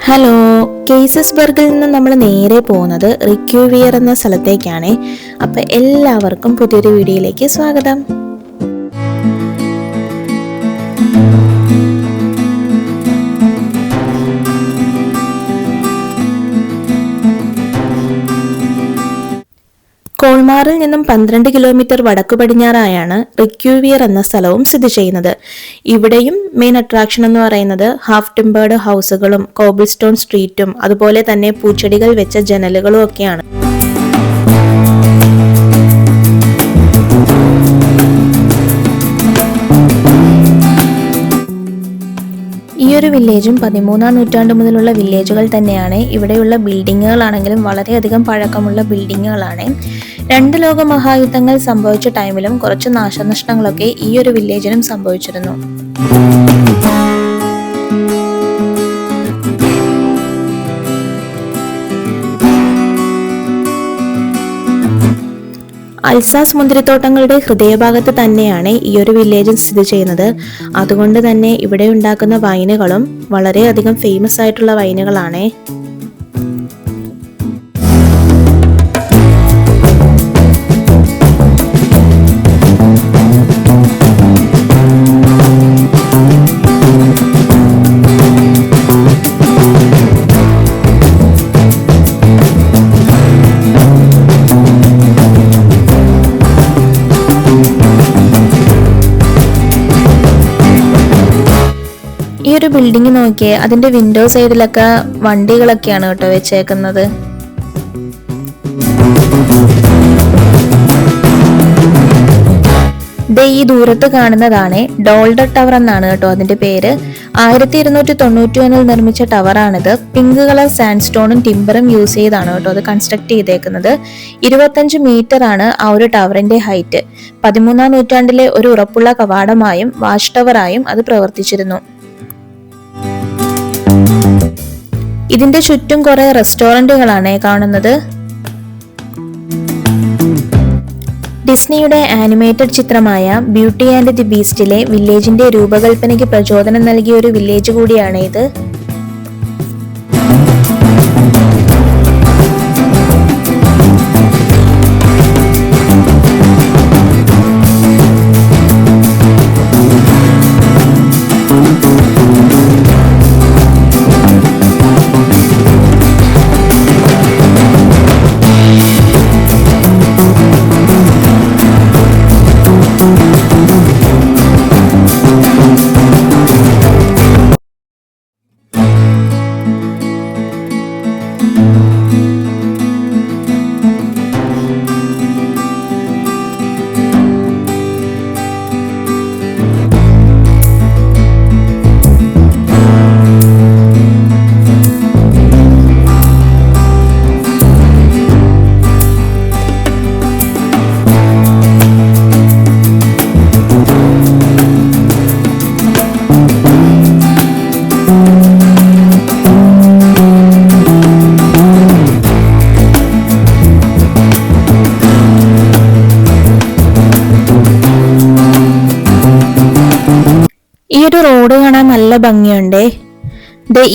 Hello, കേസസ്ബർഗിൽ നിന്ന് നമ്മൾ നേരെ പോകുന്നത് റിക്യൂവിയർ എന്ന സ്ഥലത്തേക്കാണ്. അപ്പം എല്ലാവർക്കും പുതിയൊരു വീഡിയോയിലേക്ക് സ്വാഗതം. കോൾമാറിൽ നിന്നും 12 കിലോമീറ്റർ വടക്കു പടിഞ്ഞാറായാണ് റിക്യൂവിയർ എന്ന സ്ഥലവും സ്ഥിതി ചെയ്യുന്നത്. ഇവിടെയും മെയിൻ അട്രാക്ഷൻ എന്ന് പറയുന്നത് ഹാഫ് ടിമ്പേർഡ് ഹൗസുകളും കോബിൾ സ്റ്റോൺ സ്ട്രീറ്റും അതുപോലെ തന്നെ പൂച്ചെടികൾ വെച്ച ജനലുകളും ഒക്കെയാണ്. ഈ ഒരു വില്ലേജും 13-ാം നൂറ്റാണ്ട് മുതലുള്ള വില്ലേജുകൾ തന്നെയാണ്. ഇവിടെയുള്ള ബിൽഡിങ്ങുകളാണെങ്കിലും വളരെയധികം പഴക്കമുള്ള ബിൽഡിങ്ങുകളാണ്. 2 ലോക മഹായുദ്ധങ്ങൾ സംഭവിച്ച ടൈമിലും കുറച്ച് നാശനഷ്ടങ്ങളൊക്കെ ഈ ഒരു വില്ലേജിനും സംഭവിച്ചിരുന്നു. അൽസാസ് മുന്തിരിത്തോട്ടങ്ങളുടെ ഹൃദയഭാഗത്ത് തന്നെയാണ് ഈ ഒരു വില്ലേജ് സ്ഥിതി ചെയ്യുന്നത്. അതുകൊണ്ട് തന്നെ ഇവിടെ ഉണ്ടാക്കുന്ന വൈനുകളും വളരെയധികം ഫേമസ് ആയിട്ടുള്ള വൈനുകളാണ്. ഈ ഒരു ബിൽഡിംഗ് നോക്കിയേ, അതിന്റെ വിൻഡോ സൈഡിലൊക്കെ വണ്ടികളൊക്കെയാണ് കേട്ടോ വെച്ചേക്കുന്നത്. ഈ ദൂരത്ത് കാണുന്നതാണ് ഡോൾഡർ ടവർ എന്നാണ് കേട്ടോ അതിന്റെ പേര്. 1291 നിർമ്മിച്ച ടവറാണിത്. പിങ്ക് കളർ സാൻഡ് സ്റ്റോണും ടിമ്പറും യൂസ് ചെയ്താണ് കേട്ടോ അത് കൺസ്ട്രക്ട് ചെയ്തേക്കുന്നത്. 25 മീറ്റർ ആണ് ആ ഒരു ടവറിന്റെ ഹൈറ്റ്. 13-ാം നൂറ്റാണ്ടിലെ ഒരു ഉറപ്പുള്ള കവാടമായും വാച്ച് ടവറായും അത് പ്രവർത്തിച്ചിരുന്നു. ഇതിന്റെ ചുറ്റും കുറെ റെസ്റ്റോറന്റുകളാണ് കാണുന്നത്. ഡിസ്നിയുടെ ആനിമേറ്റഡ് ചിത്രമായ ബ്യൂട്ടി ആൻഡ് ദി ബീസ്റ്റിലെ വില്ലേജിന്റെ രൂപകൽപ്പനയ്ക്ക് പ്രചോദനം നൽകിയ ഒരു വില്ലേജ് കൂടിയാണ് ഇത്. ഈ ഒരു റോഡ് കാണാൻ നല്ല ഭംഗിയുണ്ടേ.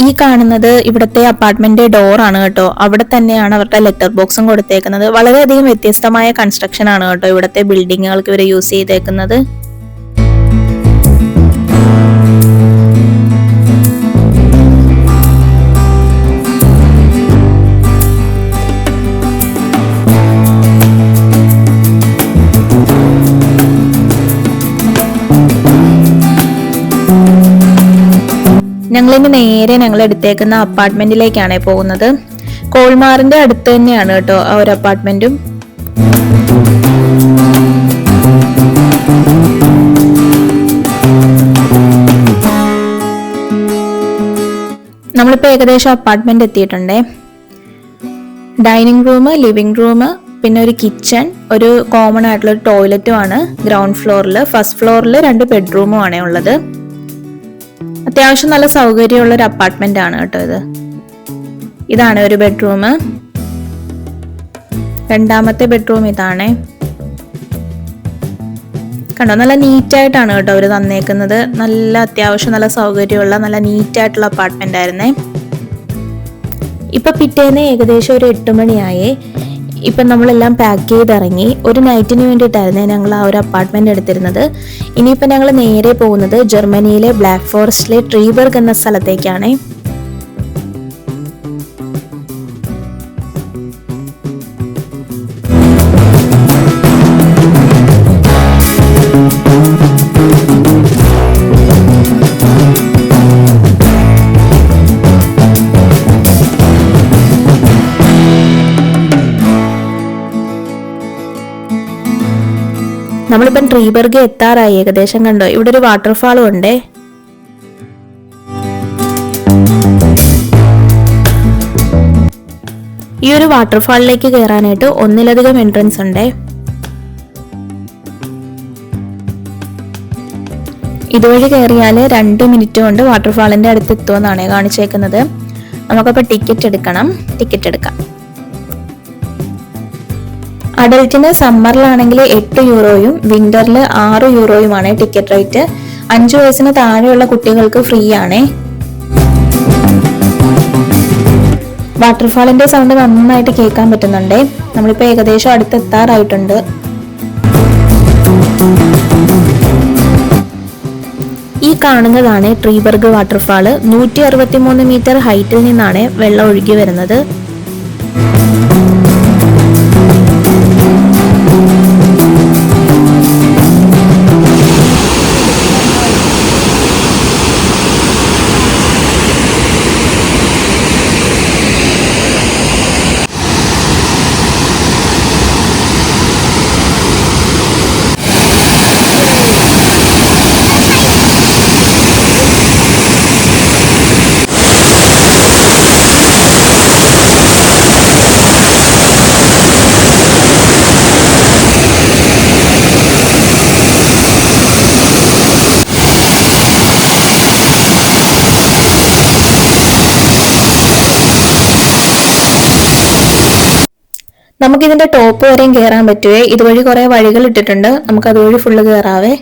ഈ കാണുന്നത് ഇവിടുത്തെ അപ്പാർട്ട്മെന്റ് ഡോർ ആണ് കേട്ടോ. അവിടെ തന്നെയാണ് അവരുടെ ലെറ്റർ ബോക്സും കൊടുത്തേക്കുന്നത്. വളരെയധികം വ്യത്യസ്തമായ കൺസ്ട്രക്ഷൻ ആണ് കേട്ടോ ഇവിടുത്തെ ബിൽഡിങ്ങുകൾക്ക് ഇവർ യൂസ് ചെയ്തേക്കുന്നത്. ഞങ്ങളിന്ന് നേരെ ഞങ്ങൾ എടുത്തേക്കുന്ന അപ്പാർട്ട്മെന്റിലേക്കാണ് പോകുന്നത്. കോൾമാറിന്റെ അടുത്ത് തന്നെയാണ് കേട്ടോ ആ ഒരു അപ്പാർട്ട്മെന്റും. നമ്മളിപ്പോ ഏകദേശം അപ്പാർട്ട്മെന്റ് എത്തിയിട്ടുണ്ടേ. ഡൈനിങ് റൂം, ലിവിംഗ് റൂം, പിന്നെ ഒരു കിച്ചൺ, ഒരു കോമൺ ആയിട്ടുള്ള ഒരു ടോയ്ലറ്റും ആണ് ഗ്രൗണ്ട് ഫ്ലോറിൽ. ഫസ്റ്റ് ഫ്ലോറിൽ 2 ബെഡ്റൂമും ആണ് ഉള്ളത്. അത്യാവശ്യം നല്ല സൗകര്യമുള്ള ഒരു അപ്പാർട്ട്മെന്റ് ആണ് കേട്ടോ ഇത്. ഇതാണ് ഒരു ബെഡ്റൂം. രണ്ടാമത്തെ ബെഡ്റൂം ഇതാണ്. കണ്ടോ, നല്ല നീറ്റായിട്ടാണ് കേട്ടോ അവർ തന്നേക്കുന്നത്. നല്ല അത്യാവശ്യം നല്ല സൗകര്യമുള്ള നല്ല നീറ്റായിട്ടുള്ള അപ്പാർട്ട്മെന്റ് ആയിരുന്നേ. ഇപ്പൊ പിറ്റേന്ന് ഏകദേശം ഒരു 8 മണിയായേ. ഇപ്പം നമ്മളെല്ലാം പാക്ക് ചെയ്തിറങ്ങി. ഒരു നൈറ്റിന് വേണ്ടിയിട്ടായിരുന്നു ഞങ്ങൾ ആ ഒരു അപ്പാർട്ട്മെന്റ് എടുത്തിരുന്നത്. ഇനിയിപ്പോൾ ഞങ്ങൾ നേരെ പോകുന്നത് ജർമ്മനിയിലെ ബ്ലാക്ക് ഫോറസ്റ്റിലെ ട്രീബർഗ് എന്ന സ്ഥലത്തേക്കാണ്. നമ്മളിപ്പം ട്രീബർഗ് എത്താറായി ഏകദേശം. കണ്ടോ, ഇവിടെ ഒരു വാട്ടർഫാളും ഉണ്ടേ. ഈ ഒരു വാട്ടർഫാളിലേക്ക് കയറാനായിട്ട് ഒന്നിലധികം എൻട്രൻസ് ഉണ്ടേ. ഇതുവഴി കയറിയാൽ 2 മിനിറ്റ് കൊണ്ട് വാട്ടർഫാളിന്റെ അടുത്ത് എത്തുമെന്നാണ് കാണിച്ചേക്കുന്നത്. നമുക്കപ്പോൾ ടിക്കറ്റ് എടുക്കാം. അഡൽറ്റിന് സമ്മറിലാണെങ്കിൽ 8 യൂറോയും വിന്ററിൽ 6 യൂറോയുമാണ് ടിക്കറ്റ് റേറ്റ്. 5 വയസ്സിന് താഴെയുള്ള കുട്ടികൾക്ക് ഫ്രീ ആണ്. വാട്ടർഫാളിന്റെ സൗണ്ട് നന്നായിട്ട് കേൾക്കാൻ പറ്റുന്നുണ്ട്. നമ്മളിപ്പോ ഏകദേശം അടുത്തെത്താറായിട്ടുണ്ട്. ഈ കാണുന്നതാണ് ട്രീബർഗ് വാട്ടർഫാള്. 163 മീറ്റർ ഹൈറ്റിൽ നിന്നാണ് വെള്ളം ഒഴുകി വരുന്നത്. നമുക്കിതിന്റെ ടോപ്പ് വരെയും കയറാൻ പറ്റുവേ. ഇതുവഴി കുറെ വഴികൾ ഇട്ടിട്ടുണ്ട്. നമുക്ക് അതുവഴി ഫുള്ള് കയറാവേ.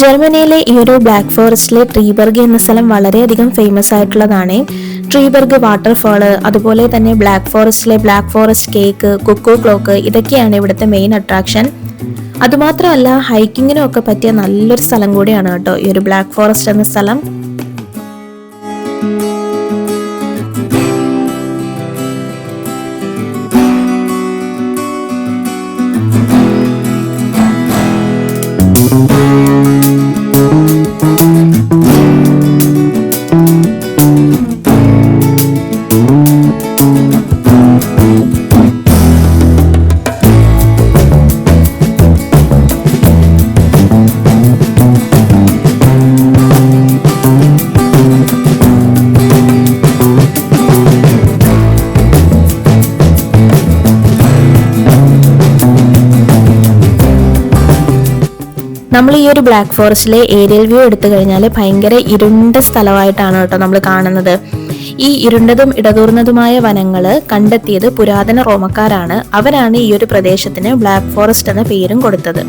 ജർമ്മനിയിലെ ഈ ഒരു ബ്ലാക്ക് ഫോറസ്റ്റിലെ ട്രീബർഗ് എന്ന സ്ഥലം വളരെയധികം ഫേമസ് ആയിട്ടുള്ളതാണ്. ട്രീബർഗ് വാട്ടർഫാള്, അതുപോലെ തന്നെ ബ്ലാക്ക് ഫോറസ്റ്റിലെ black forest cake, cuckoo clock, ഇതൊക്കെയാണ് ഇവിടുത്തെ മെയിൻ അട്രാക്ഷൻ. അതുമാത്രമല്ല ഹൈക്കിങ്ങിനും ഒക്കെ പറ്റിയ നല്ലൊരു സ്ഥലം കൂടിയാണ് കേട്ടോ ഈ ഒരു ബ്ലാക്ക് ഫോറസ്റ്റ് എന്ന സ്ഥലം. നമ്മൾ ഈ ഒരു ബ്ലാക്ക് ഫോറസ്റ്റിലെ ഏരിയൽ വ്യൂ എടുത്തു കഴിഞ്ഞാൽ ഭയങ്കര ഇരുണ്ട സ്ഥലമായിട്ടാണ് കേട്ടോ നമ്മൾ കാണുന്നത്. ഈ ഇരുണ്ടതും ഇടതൂർന്നതുമായ വനങ്ങള് കണ്ടെത്തിയത് പുരാതന റോമക്കാരാണ്. അവരാണ് ഈ ഒരു പ്രദേശത്തിന് ബ്ലാക്ക് ഫോറസ്റ്റ് എന്ന പേരും കൊടുത്തത്.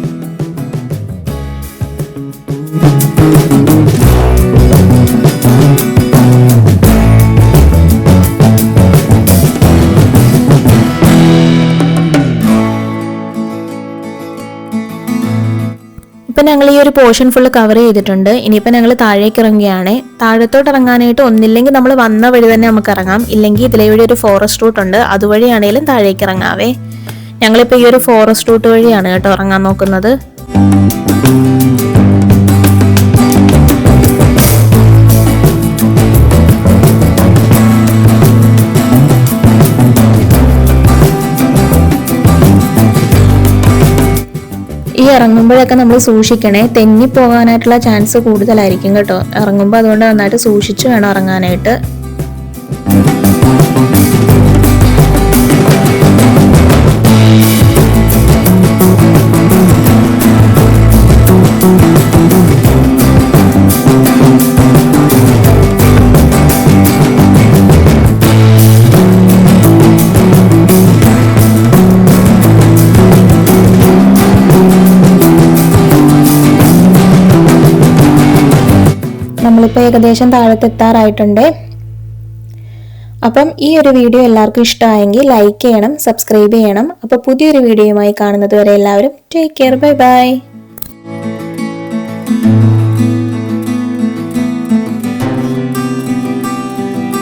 ഇപ്പം ഞങ്ങൾ ഈ ഒരു പോർഷൻ ഫുള്ള് കവർ ചെയ്തിട്ടുണ്ട്. ഇനിയിപ്പോൾ ഞങ്ങൾ താഴേക്ക് ഇറങ്ങുകയാണ്. താഴത്തോട്ട് ഇറങ്ങാനായിട്ട് ഒന്നില്ലെങ്കിൽ നമ്മൾ വന്ന വഴി തന്നെ നമുക്ക് ഇറങ്ങാം, ഇല്ലെങ്കിൽ ഇതിലെ വഴി ഒരു ഫോറസ്റ്റ് റൂട്ട് ഉണ്ട്, അതുവഴിയാണെങ്കിലും താഴേക്ക് ഇറങ്ങാവേ. ഞങ്ങളിപ്പോൾ ഈ ഒരു ഫോറസ്റ്റ് റൂട്ട് വഴിയാണ് കേട്ടോ ഇറങ്ങാൻ നോക്കുന്നത്. ഈ ഇറങ്ങുമ്പോഴൊക്കെ നമ്മൾ സൂക്ഷിക്കണേ, തെന്നിപ്പോകാനായിട്ടുള്ള ചാൻസ് കൂടുതലായിരിക്കും കേട്ടോ ഇറങ്ങുമ്പോൾ. അതുകൊണ്ട് നന്നായിട്ട് സൂക്ഷിച്ച് വേണം ഇറങ്ങാനായിട്ട്. ഇപ്പോൾ ഏകദേശം താഴത്തെത്താറായിട്ടുണ്ട്. അപ്പം ഈ ഒരു വീഡിയോ എല്ലാവർക്കും ഇഷ്ടമായെങ്കിൽ ലൈക്ക് ചെയ്യണം, സബ്സ്ക്രൈബ് ചെയ്യണം. അപ്പോൾ പുതിയൊരു വീഡിയോയുമായി കാണുന്നത് വരെ എല്ലാവരും ടേക്ക് കെയർ, ബൈ ബൈ.